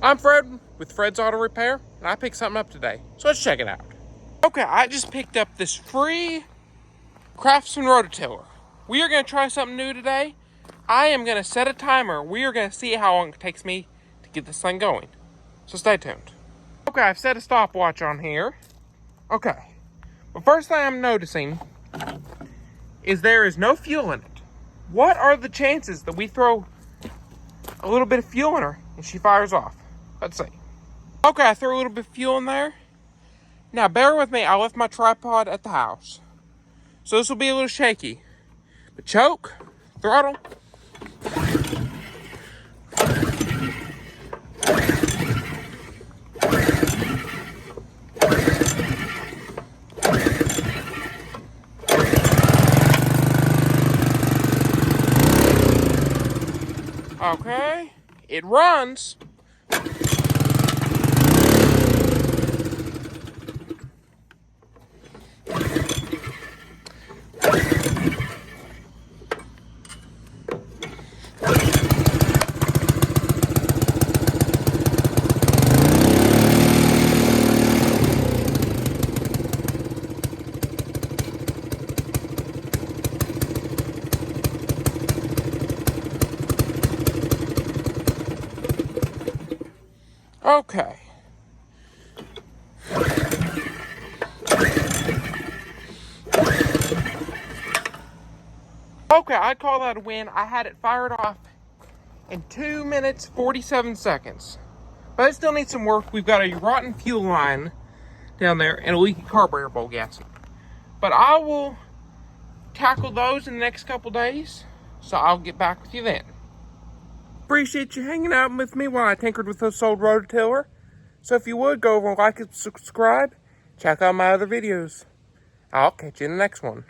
I'm Fred with Fred's Auto Repair, and I picked something up today, so let's check it out. Okay, I just picked up this free Craftsman Rototiller. We are going to try something new today. I am going to set a timer. We are going to see how long it takes me to get this thing going. So stay tuned. Okay, I've set a stopwatch on here. Okay, the first thing I'm noticing is there is no fuel in it. What are the chances that we throw a little bit of fuel in her and she fires off? Let's see. Okay, I threw a little bit of fuel in there. Now, bear with me. I left my tripod at the house, so this will be a little shaky. But choke, throttle. Okay, it runs. Okay. Okay, I'd call that a win. I had it fired off in 2 minutes, 47 seconds. But it still needs some work. We've got a rotten fuel line down there and a leaky carburetor bowl gasket. But I will tackle those in the next couple days, so I'll get back with you then. Appreciate you hanging out with me while I tinkered with this old Rototiller. So if you would, go over and like and subscribe. Check out my other videos. I'll catch you in the next one.